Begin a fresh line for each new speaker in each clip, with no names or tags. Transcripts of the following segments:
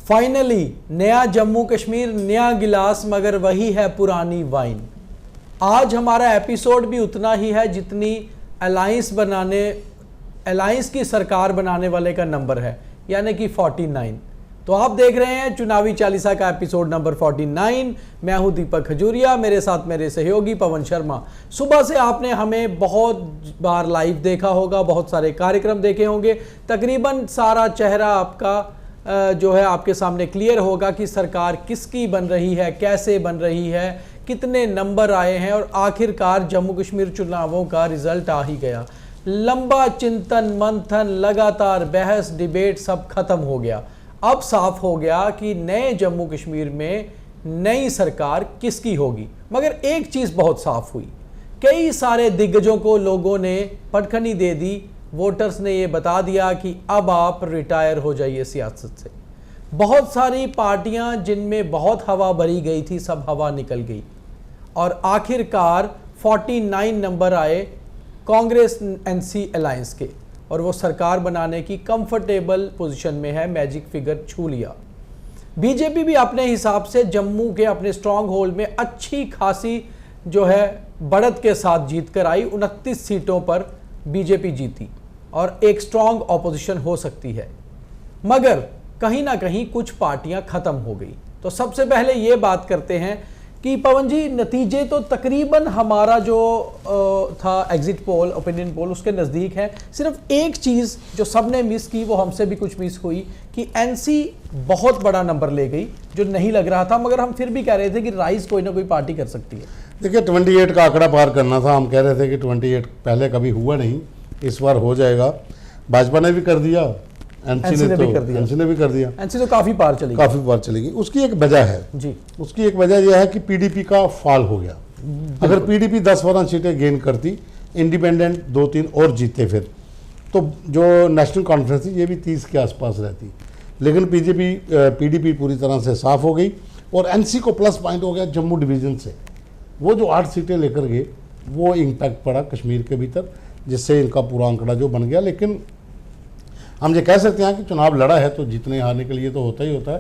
Finally नया जम्मू कश्मीर, नया गिलास, मगर वही है पुरानी वाइन। आज हमारा एपिसोड भी उतना ही है जितनी अलायंस की सरकार बनाने वाले का नंबर है, यानी कि 49। तो आप देख रहे हैं चुनावी चालीसा का एपिसोड नंबर 49। मैं हूं दीपक खजूरिया, मेरे साथ मेरे सहयोगी पवन शर्मा। सुबह से आपने हमें बहुत बार लाइव देखा होगा, बहुत सारे कार्यक्रम देखे होंगे, तकरीबन सारा चेहरा आपका जो है आपके सामने क्लियर होगा कि सरकार किसकी बन रही है, कैसे बन रही है, कितने नंबर आए हैं और आखिरकार जम्मू कश्मीर चुनावों का रिजल्ट आ ही गया। लंबा चिंतन मंथन, लगातार बहस डिबेट सब खत्म हो गया। अब साफ हो गया कि नए जम्मू कश्मीर में नई सरकार किसकी होगी। मगर एक चीज बहुत साफ हुई, कई सारे दिग्गजों को लोगों ने पटखनी दे दी। वोटर्स ने ये बता दिया कि अब आप रिटायर हो जाइए सियासत से। बहुत सारी पार्टियां जिनमें बहुत हवा भरी गई थी, सब हवा निकल गई और आखिरकार 49 नंबर आए कांग्रेस एनसी अलायंस के, और वो सरकार बनाने की कंफर्टेबल पोजीशन में है, मैजिक फिगर छू लिया। बीजेपी भी अपने हिसाब से जम्मू के अपने स्ट्रांग होल्ड में अच्छी खासी जो है बढ़त के साथ जीत कर आई। 29 सीटों पर बीजेपी जीती और एक स्ट्रांग ऑपोजिशन हो सकती है, मगर कहीं ना कहीं कुछ पार्टियां खत्म हो गई। तो सबसे पहले ये बात करते हैं कि पवन जी, नतीजे तो तकरीबन हमारा जो था एग्जिट पोल, ओपिनियन पोल, उसके नज़दीक है। सिर्फ एक चीज़ जो सबने मिस की, वो हमसे भी कुछ मिस हुई, कि एनसी बहुत बड़ा नंबर ले गई, जो नहीं लग रहा था, मगर हम फिर भी कह रहे थे कि राइज कोई ना कोई पार्टी कर सकती है।
देखिए 28 का आंकड़ा पार करना था। हम कह रहे थे कि 28 पहले कभी हुआ नहीं, इस बार हो जाएगा। भाजपा ने भी कर दिया, एनसी ने भी कर दिया।
एनसी तो काफी पार
चलेगी। उसकी एक वजह है जी, उसकी एक वजह यह है कि पीडीपी का फॉल हो गया। अगर पीडीपी 10-12 सीटें गेन करती, इंडिपेंडेंट 2-3 और जीते, फिर तो जो नेशनल कॉन्फ्रेंस थी ये भी 30 के आसपास रहती। लेकिन पीडीपी पूरी तरह से साफ हो गई और एनसी को प्लस पॉइंट हो गया जम्मू डिवीजन से। वो जो 8 सीटें लेकर गए, वो इम्पैक्ट पड़ा कश्मीर के भीतर, जिससे इनका पूरा आंकड़ा जो बन गया। लेकिन हम ये कह सकते हैं कि चुनाव लड़ा है तो जीतने हारने के लिए तो होता ही होता है,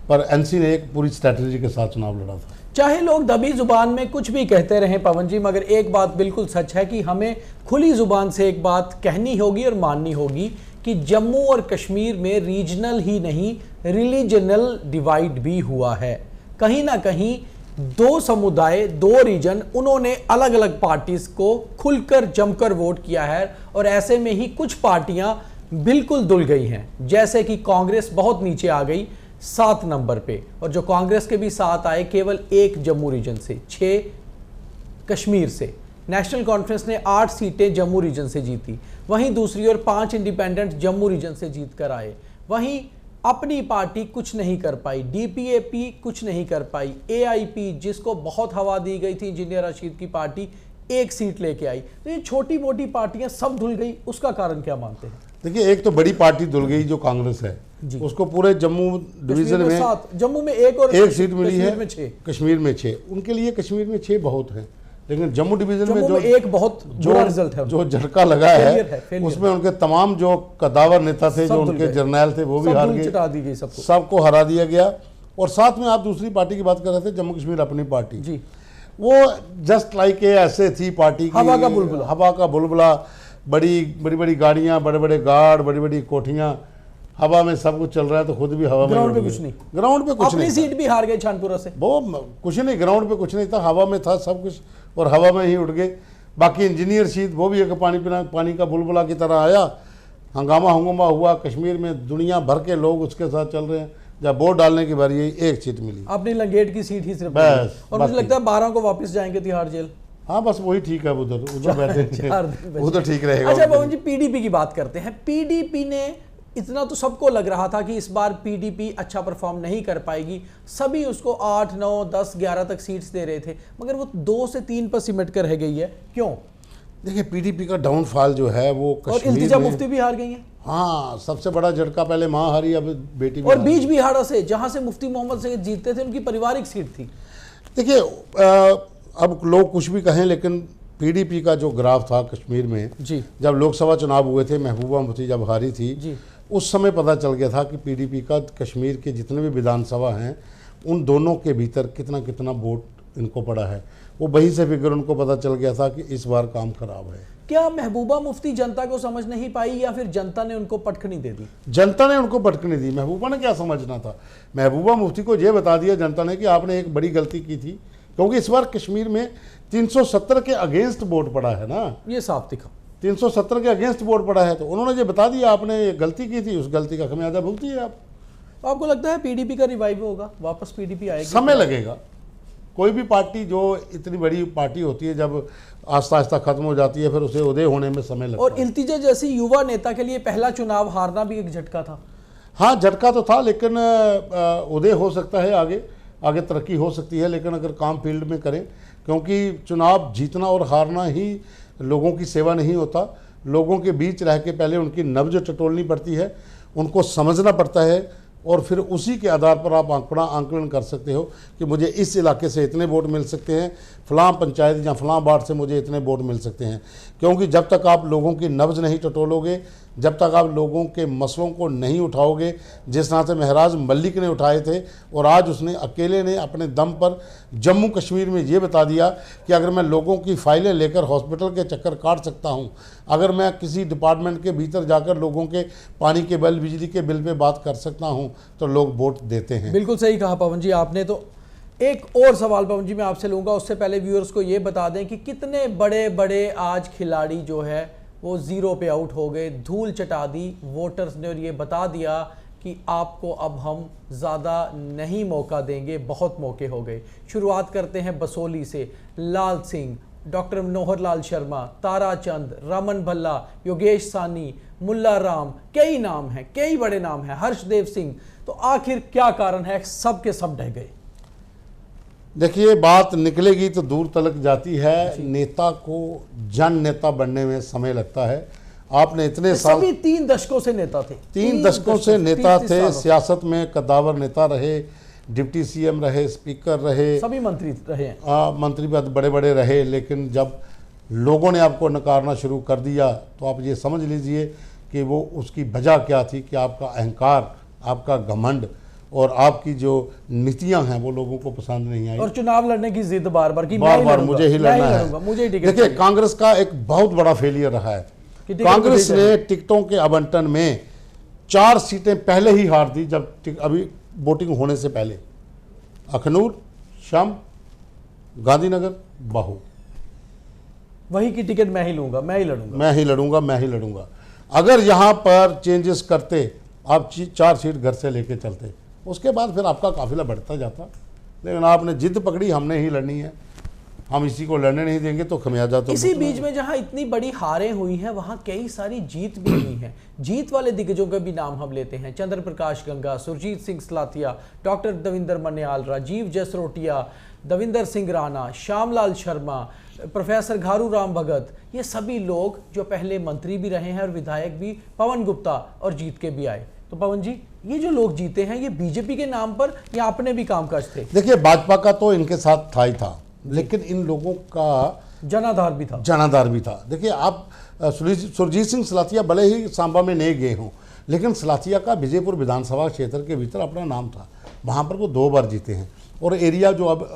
पर एनसी ने एक पूरी स्ट्रैटेजी के साथ चुनाव लड़ा था।
चाहे लोग दबी जुबान में कुछ भी कहते रहे पवन जी, मगर एक बात बिल्कुल सच है कि हमें खुली जुबान से एक बात कहनी होगी और माननी होगी कि जम्मू और कश्मीर में रीजनल ही नहीं, रिलीजनल डिवाइड भी हुआ है। कहीं ना कहीं दो समुदाय, दो रीजन, उन्होंने अलग अलग पार्टीज को खुलकर जमकर वोट किया है, और ऐसे में ही कुछ पार्टियां बिल्कुल दुल गई हैं। जैसे कि कांग्रेस बहुत नीचे आ गई 7 नंबर पे, और जो कांग्रेस के भी 7 आए केवल 1 जम्मू रीजन से, 6 कश्मीर से। नेशनल कॉन्फ्रेंस ने 8 सीटें जम्मू रीजन से जीती। वहीं दूसरी ओर 5 इंडिपेंडेंट जम्मू रीजन से जीत कर आए। वहीं अपनी पार्टी कुछ नहीं कर पाई, डीपीएपी कुछ नहीं कर पाई, एआईपी जिसको बहुत हवा दी गई थी, इंजीनियर रशीद की पार्टी 1 सीट लेके आई। तो ये छोटी मोटी पार्टियां सब धुल गई, उसका कारण क्या मानते हैं?
देखिए, एक तो बड़ी पार्टी धुल गई जो कांग्रेस है, उसको पूरे जम्मू डिवीजन में
7, जम्मू में 1 और
1 सीट मिली है,
कश्मीर
में 6। उनके लिए कश्मीर में 6 बहुत है, लेकिन जम्मू डिवीजन में जो
एक बहुत बुरा रिजल्ट है,
जो झटका लगा है उसमें उनके तमाम जो कदावर नेता थे, जो उनके जर्नैल थे, वो भी हार गए, सबको हरा दिया गया। और साथ में आप दूसरी पार्टी की बात कर रहे थे, जम्मू कश्मीर अपनी पार्टी जी, वो जस्ट लाइक ऐसे थी पार्टी की हवा का बुलबुला, बड़ी गाड़ियां, बड़े बड़े गार्ड, बड़ी बड़ी कोठियां, हवा में सब कुछ चल रहा है, तो खुद भी हवा में,
ग्राउंड पे कुछ नहीं, अपनी सीट भी हार गए छानपुरा से।
वो कुछ नहीं, ग्राउंड पे कुछ नहीं था, हवा में था सब कुछ, और हवा में ही उड़ गए। बाकी इंजीनियर शीट, वो भी एक पानी का बुलबुला की तरह आया, हंगामा हुआ कश्मीर में, दुनिया भर के लोग उसके साथ चल रहे हैं। जब वोट डालने की बारी, 1 सीट मिली,
अपनी लंगेट की सीट ही सिर्फ
बस,
और मुझे लगता है 12 को वापस जाएंगे तिहाड़ जेल।
हाँ, बस वही ठीक है, उधर बैठे वो तो ठीक रहेगा।
अच्छा पवन जी, पीडीपी की बात करते हैं। पीडीपी ने, इतना तो सबको लग रहा था कि इस बार पीडीपी अच्छा परफॉर्म नहीं कर पाएगी, सभी उसको 8, 9, 10, 11 तक सीट्स दे रहे थे, मगर वो 2 से 3 पर सिमट कर रह गई है। क्यों?
देखिए, पीडीपी का डाउनफॉल जो है वो
और इल्तिजा मुफ्ती भी हार गई है।
हाँ, सबसे बड़ा झटका, पहले माँ हारी, अब बेटी भी।
और बीच बिहाड़ा से, जहां से मुफ्ती मोहम्मद सैयद जीतते थे, उनकी पारिवारिक सीट थी।
देखिए, अब लोग कुछ भी कहें, लेकिन पीडीपी का जो ग्राफ था कश्मीर में जी, जब लोकसभा चुनाव हुए थे, महबूबा मुफ्ती जब हारी थी जी, उस समय पता चल गया था कि पीडीपी का कश्मीर के जितने भी विधानसभा हैं उन दोनों के भीतर कितना कितना वोट इनको पड़ा है। वो वहीं से फिगर उनको पता चल गया था कि इस बार काम खराब है।
क्या महबूबा मुफ्ती जनता को समझ नहीं पाई या फिर जनता ने उनको पटखनी दे दी?
जनता ने उनको पटखनी दी। महबूबा ने क्या समझना था? महबूबा मुफ्ती को ये बता दिया जनता ने कि आपने एक बड़ी गलती की थी, क्योंकि इस बार कश्मीर में 370 के अगेंस्ट वोट पड़ा है ना,
ये साफ दिखा।
370 के अगेंस्ट वोट पड़ा है, तो उन्होंने ये बता दिया आपने ये गलती की थी, उस गलती का खमियाजा भुगतिए आप।
आपको लगता है पीडीपी का रिवाइव होगा, वापस पीडीपी आएगी?
समय लगेगा। कोई भी पार्टी जो इतनी बड़ी पार्टी होती है जब आस्ता आस्ता खत्म हो जाती है फिर उसे उदय होने में समय लगता है।
और इल्तिजा जैसी युवा नेता के लिए पहला चुनाव हारना भी एक झटका था।
हाँ, झटका तो था, लेकिन उदय हो सकता है, आगे आगे तरक्की हो सकती है, लेकिन अगर काम फील्ड में करें, क्योंकि चुनाव जीतना और हारना ही लोगों की सेवा नहीं होता। लोगों के बीच रह के पहले उनकी नब्ज टटोलनी पड़ती है, उनको समझना पड़ता है, और फिर उसी के आधार पर आप आंकलन कर सकते हो कि मुझे इस इलाके से इतने वोट मिल सकते हैं, फलां पंचायत या फलां वार्ड से मुझे इतने वोट मिल सकते हैं। क्योंकि जब तक आप लोगों की नब्ज नहीं टटोलोगे, जब तक आप लोगों के मसलों को नहीं उठाओगे, जिस तरह से महराज मलिक ने उठाए थे, और आज उसने अकेले ने अपने दम पर जम्मू कश्मीर में ये बता दिया कि अगर मैं लोगों की फाइलें लेकर हॉस्पिटल के चक्कर काट सकता हूँ, अगर मैं किसी डिपार्टमेंट के भीतर जाकर लोगों के पानी के बिल, बिजली के बिल पे बात कर सकता हूँ, तो लोग वोट देते हैं।
बिल्कुल सही कहा पवन जी आपने। तो एक और सवाल पवन जी मैं आपसे लूँगा, उससे पहले व्यूअर्स को ये बता दें कि कितने बड़े बड़े आज खिलाड़ी जो है वो जीरो पे आउट हो गए, धूल चटा दी वोटर्स ने, और ये बता दिया कि आपको अब हम ज़्यादा नहीं मौका देंगे, बहुत मौके हो गए। शुरुआत करते हैं बसोली से। लाल सिंह, डॉक्टर मनोहर लाल शर्मा, ताराचंद, रमन भल्ला, योगेश सानी, मुल्ला राम, कई नाम हैं, कई बड़े नाम हैं, हर्षदेव सिंह। तो आखिर क्या कारण है सब के सब ढह गए?
देखिए, बात निकलेगी तो दूर तलक जाती है। नेता को जन नेता बनने में समय लगता है। आपने इतने साल,
सभी 3 दशकों से नेता थे,
3 दशकों से नेता थे, सियासत में कद्दावर नेता रहे, डिप्टी सीएम रहे, स्पीकर रहे,
सभी मंत्री रहे,
मंत्री पद बड़े बड़े रहे। लेकिन जब लोगों ने आपको नकारना शुरू कर दिया तो आप ये समझ लीजिए कि वो उसकी वजह क्या थी कि आपका अहंकार, आपका घमंड और आपकी जो नीतियां हैं वो लोगों को पसंद नहीं आई,
और चुनाव लड़ने की जिद बार बार की,
बार बार मुझे ही लड़ना है,
मुझे ही।
देखिए, कांग्रेस का एक बहुत बड़ा फेलियर रहा है। कांग्रेस ने टिकटों के आवंटन में 4 सीटें पहले ही हार दी, जब अभी वोटिंग होने से पहले। अखनूर, शम, गांधीनगर, बाहू,
वही की टिकट मैं ही लूंगा, मैं ही लड़ूंगा,
मैं ही लड़ूंगा, मैं ही लड़ूंगा। अगर यहां पर चेंजेस करते, आप 4 सीट घर से लेके चलते, उसके बाद फिर आपका काफिला बढ़ता जाता। लेकिन आपने जिद पकड़ी, हमने ही लड़नी है, हम इसी को लड़ने नहीं देंगे, तो खमियाजा तो
इसी बीच में जहां इतनी बड़ी हारें हुई हैं वहां कई सारी जीत भी हुई हैं। जीत वाले दिग्गजों के भी नाम हम लेते हैं। चंद्र प्रकाश गंगा, सुरजीत सिंह सलाथिया, डॉक्टर दविंदर मन्याल, राजीव जसरोटिया, दविंदर सिंह राणा, श्यामलाल शर्मा, प्रोफेसर घारू राम भगत, ये सभी लोग जो पहले मंत्री भी रहे हैं और विधायक भी, पवन गुप्ता, और जीत के भी आए। तो पवन जी, ये जो लोग जीते हैं ये बीजेपी के नाम पर या अपने भी कामकाज थे?
देखिए, भाजपा का तो इनके साथ था ही था, लेकिन इन लोगों का
जनाधार भी था,
जनाधार भी था। देखिए, आप सुरजीत सिंह सलाथिया भले ही सांबा में नहीं गए हों, लेकिन सलाथिया का विजयपुर विधानसभा क्षेत्र के भीतर अपना नाम था, वहाँ पर वो 2 बार जीते हैं। और एरिया जो अब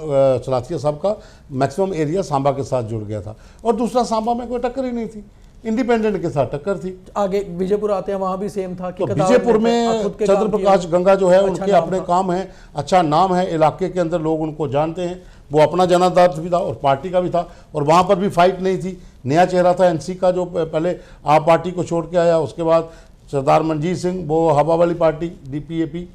सलाथिया साहब का मैक्सिमम एरिया सांबा के साथ जुड़ गया था, और दूसरा सांबा में कोई टक्कर ही नहीं थी, इंडिपेंडेंट के साथ टक्कर थी।
आगे विजयपुर आते हैं, वहाँ भी सेम था कि
तो विजयपुर में चंद्र प्रकाश गंगा जो है उनके अपने काम है, अच्छा नाम है, इलाके के अंदर लोग उनको जानते हैं, वो अपना जनाधार भी था और पार्टी का भी था, और वहाँ पर भी फाइट नहीं थी। नया चेहरा था एनसी का, जो पहले आप पार्टी को छोड़ के आया, उसके बाद सरदार मनजीत सिंह, वो हवा वाली पार्टी डीपीएपी,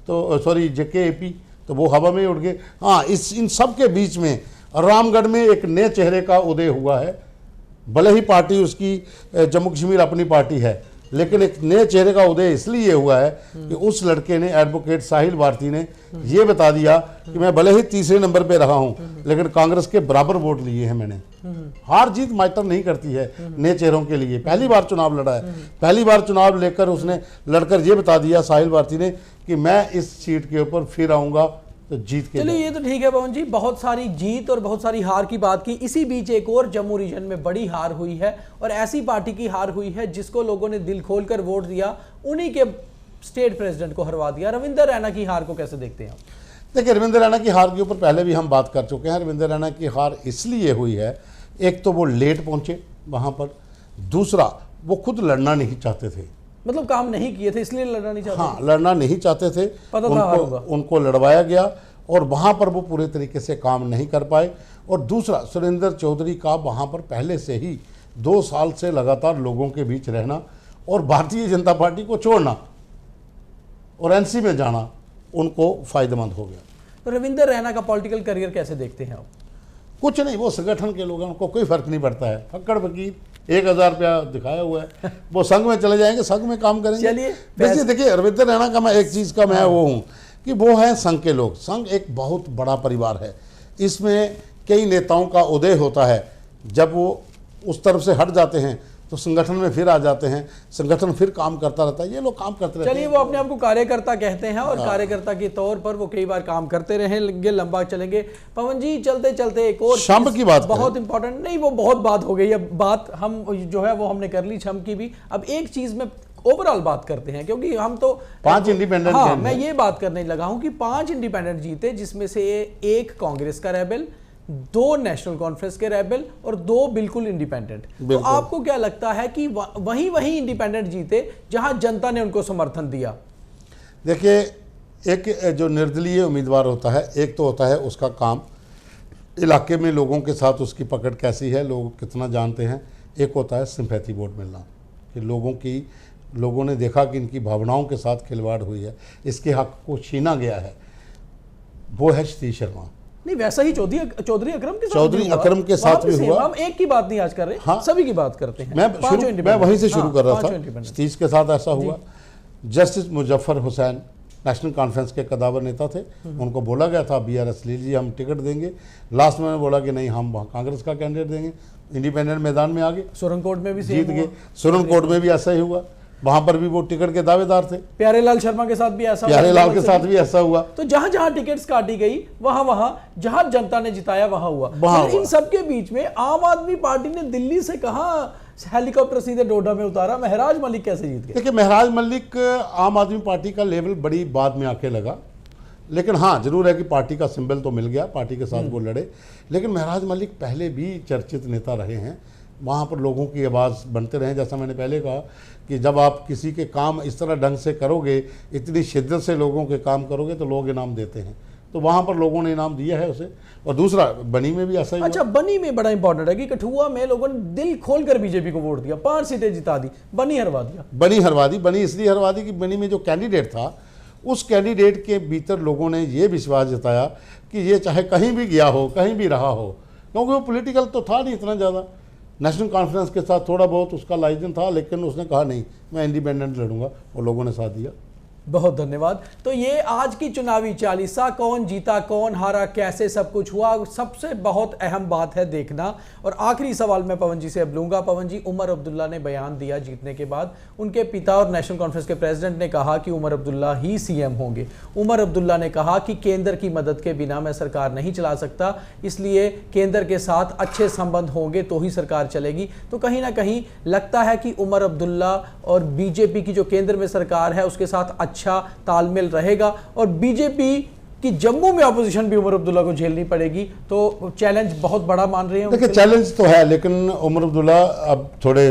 तो सॉरी जेकेएपी, तो वो हवा में ही उड़ गए। हाँ, इन सब के बीच में रामगढ़ में एक नए चेहरे का उदय हुआ है। भले ही पार्टी उसकी जम्मू कश्मीर अपनी पार्टी है, लेकिन एक नए चेहरे का उदय इसलिए हुआ है कि उस लड़के ने, एडवोकेट साहिल भारती ने ये बता दिया कि मैं भले ही 3रे नंबर पे रहा हूं, लेकिन कांग्रेस के बराबर वोट लिए हैं मैंने। हार जीत मैटर नहीं करती है नए चेहरों के लिए। पहली बार चुनाव लड़ा है, पहली बार चुनाव लेकर उसने लड़कर ये बता दिया साहिल भारती ने कि मैं इस सीट के ऊपर फिर आऊंगा तो जीत के
चलिए ये तो ठीक है पवन जी, बहुत सारी जीत और बहुत सारी हार की बात की। इसी बीच एक और जम्मू रीजन में बड़ी हार हुई है, और ऐसी पार्टी की हार हुई है जिसको लोगों ने दिल खोलकर वोट दिया, उन्हीं के स्टेट प्रेसिडेंट को हरवा दिया। रविंदर रैना की हार को कैसे देखते हैं आप?
देखिए, रविंद्र रैना की हार के ऊपर पहले भी हम बात कर चुके हैं। रविंद्र रैना की हार इसलिए हुई है, एक तो वो लेट पहुंचे वहां पर, दूसरा वो खुद लड़ना नहीं चाहते थे,
मतलब काम नहीं किए थे इसलिए लड़ना नहीं चाहते।
हाँ, लड़ना नहीं चाहते थे,
पता था
उनको लड़वाया गया और वहां पर वो पूरे तरीके से काम नहीं कर पाए। और दूसरा, सुरेंद्र चौधरी का वहां पर पहले से ही 2 साल से लगातार लोगों के बीच रहना और भारतीय जनता पार्टी को छोड़ना और एनसी में जाना उनको फायदेमंद हो गया।
तो रविंदर रैना का पॉलिटिकल करियर कैसे देखते हैं आप?
कुछ नहीं, वो संगठन के लोग हैं, उनको कोई फर्क नहीं पड़ता है। फक्कड़ फकीर 1000 रुपया दिखाया हुआ है, वो संघ में चले जाएंगे, संघ में काम करेंगे।
चलिए
देखिए रविंद्र रैना का मैं एक चीज़ का मैं वो हूँ कि वो है संघ के लोग। संघ एक बहुत बड़ा परिवार है, इसमें कई नेताओं का उदय होता है। जब वो उस तरफ से हट जाते हैं तो संगठन में फिर आ जाते हैं, संगठन फिर काम करता रहता है। ये लोग काम करते रहते हैं।
चलिए, वो अपने आप को कार्यकर्ता कहते हैं और कार्यकर्ता के तौर पर वो कई बार काम करते रहेंगे, लंबा चलेंगे। पवन जी, चलते चलते एक और
शम्प की बात
बहुत इंपॉर्टेंट, नहीं वो बहुत बात हो गई, अब बात हम जो है वो हमने कर ली शम्प की भी। अब एक चीज में ओवरऑल बात करते हैं, क्योंकि हम तो
5 इंडिपेंडेंट,
हाँ, मैं ये बात करने लगा हूं कि 5 इंडिपेंडेंट जीते, जिसमें से 1 कांग्रेस का रेबल, 2 नेशनल कॉन्फ्रेंस के रेबल और 2 बिल्कुल इंडिपेंडेंट। तो आपको क्या लगता है कि वही इंडिपेंडेंट जीते जहां जनता ने उनको समर्थन दिया?
देखिए, एक जो निर्दलीय उम्मीदवार होता है, एक तो होता है उसका काम, इलाके में लोगों के साथ उसकी पकड़ कैसी है, लोग कितना जानते हैं। एक होता है सिंपैथी वोट मिलना, कि लोगों ने देखा कि इनकी भावनाओं के साथ खिलवाड़ हुई है, इसके हक को छीना गया है। वो है सतीश शर्मा।
नहीं, वैसा ही चौधरी अकरम के
साथ भी हुआ।
हम एक की बात नहीं आज कर रहे,
हाँ,
सभी की बात करते हैं।
मैं वहीं से शुरू कर रहा था। सतीश के साथ ऐसा हुआ। Justice Muzaffar Hussain national conference के कदावर नेता थे, उनको बोला गया था BRS लीजिए, हम टिकट देंगे। लास्ट में बोला कि नहीं, हम कांग्रेस का कैंडिडेट देंगे। इंडिपेंडेंट मैदान में आ गए,
सुरनकोट में भी
जीत गए। सुरनकोट में भी ऐसा ही हुआ, वहां पर भी वो टिकट के दावेदार थे।
प्यारेलाल शर्मा के साथ भी ऐसा
हुआ।
तो जहां जहां टिकट्स काटी गई, वहां जहां जनता ने जिताया वहां हुआ। इन सबके बीच में आम आदमी पार्टी ने दिल्ली से कहा हेलीकॉप्टर सीधे डोडा में उतारा। महराज मलिक कैसे जीत गए?
देखिए, महराज मलिक आम आदमी पार्टी का लेवल बड़ी बाद में आके लगा, लेकिन हाँ जरूर है कि पार्टी का सिंबल तो मिल गया, पार्टी के साथ वो लड़े। लेकिन महराज मलिक पहले भी चर्चित नेता रहे हैं, वहाँ पर लोगों की आवाज़ बनते रहे। जैसा मैंने पहले कहा कि जब आप किसी के काम इस तरह ढंग से करोगे, इतनी शिद्दत से लोगों के काम करोगे, तो लोग इनाम देते हैं। तो वहाँ पर लोगों ने इनाम दिया है उसे। और दूसरा, बनी में भी ऐसा ही।
अच्छा, बनी में बड़ा इंपॉर्टेंट है कि कठुआ में लोगों ने दिल खोलकर बीजेपी को वोट दिया, 5 सीटें जिता दी, बनी हरवा दिया।
बनी इसलिए हरवा दी कि बनी में जो कैंडिडेट था, उस कैंडिडेट के भीतर लोगों ने ये विश्वास जताया कि ये चाहे कहीं भी गया हो, कहीं भी रहा हो, क्योंकि वो पॉलिटिकल तो था नहीं इतना ज़्यादा। नेशनल कॉन्फ्रेंस के साथ थोड़ा बहुत उसका लाइजन था, लेकिन उसने कहा नहीं, मैं इंडिपेंडेंट लड़ूंगा, और लोगों ने साथ दिया।
बहुत धन्यवाद। तो ये आज की चुनावी चालीसा, कौन जीता कौन हारा, कैसे सब कुछ हुआ, सबसे बहुत अहम बात है देखना। और आखिरी सवाल मैं पवन जी से अब लूंगा। पवन जी, उमर अब्दुल्ला ने बयान दिया जीतने के बाद, उनके पिता और नेशनल कॉन्फ्रेंस के प्रेसिडेंट ने कहा कि उमर अब्दुल्ला ही CM होंगे। उमर अब्दुल्ला ने कहा कि केंद्र की मदद के बिना मैं सरकार नहीं चला सकता, इसलिए केंद्र के साथ अच्छे संबंध होंगे तो ही सरकार चलेगी। तो कहीं ना कहीं लगता है कि उमर अब्दुल्ला और बीजेपी की जो केंद्र में सरकार है उसके साथ अच्छा तालमेल रहेगा, और बीजेपी की जम्मू में ऑपोजिशन भी उमर अब्दुल्ला को झेलनी पड़ेगी। तो चैलेंज बहुत बड़ा मान रहे हैं।
देखिए, चैलेंज तो है, लेकिन उमर अब्दुल्ला अब थोड़े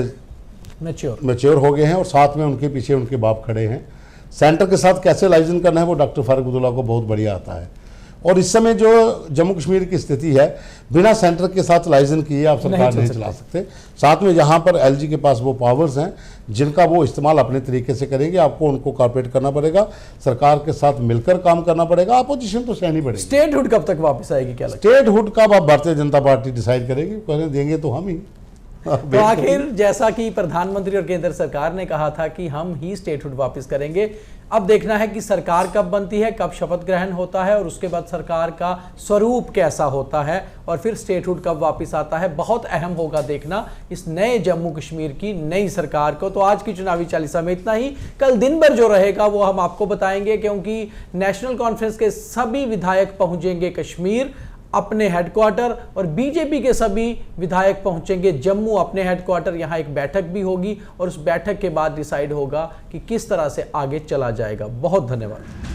मैच्योर हो गए हैं, और साथ में उनके पीछे उनके बाप खड़े हैं। सेंटर के साथ कैसे लाइजन करना है वो डॉक्टर फारूक अब्दुल्ला को बहुत बढ़िया आता है। और इस समय जो जम्मू कश्मीर की स्थिति है, बिना सेंटर के साथ लाइजन किए आप सरकार नहीं चला सकते। साथ में यहाँ पर LG के पास वो पावर्स हैं जिनका वो इस्तेमाल अपने तरीके से करेंगे। आपको उनको कॉर्पोरेट करना पड़ेगा, सरकार के साथ मिलकर काम करना पड़ेगा, अपोजिशन तो सहनी पड़ेगी।
स्टेटहुड कब तक वापस आएगी, क्या लगता
है? स्टेटहुड का अब भारतीय जनता पार्टी डिसाइड करेगी, कहने देंगे तो हम ही।
तो आखिर जैसा कि प्रधानमंत्री और केंद्र सरकार ने कहा था कि हम ही स्टेटहुड वापस करेंगे, अब देखना है कि सरकार कब बनती है, कब शपथ ग्रहण होता है और उसके बाद सरकार का स्वरूप कैसा होता है और फिर स्टेटहुड कब वापस आता है। बहुत अहम होगा देखना इस नए जम्मू कश्मीर की नई सरकार को। तो आज की चुनावी चालीसा में इतना ही। कल दिन भर जो रहेगा वो हम आपको बताएंगे, क्योंकि नेशनल कॉन्फ्रेंस के सभी विधायक पहुंचेंगे कश्मीर अपने हेडक्वार्टर और बीजेपी के सभी विधायक पहुंचेंगे जम्मू अपने हेडक्वार्टर। यहां एक बैठक भी होगी और उस बैठक के बाद डिसाइड होगा कि किस तरह से आगे चला जाएगा। बहुत धन्यवाद।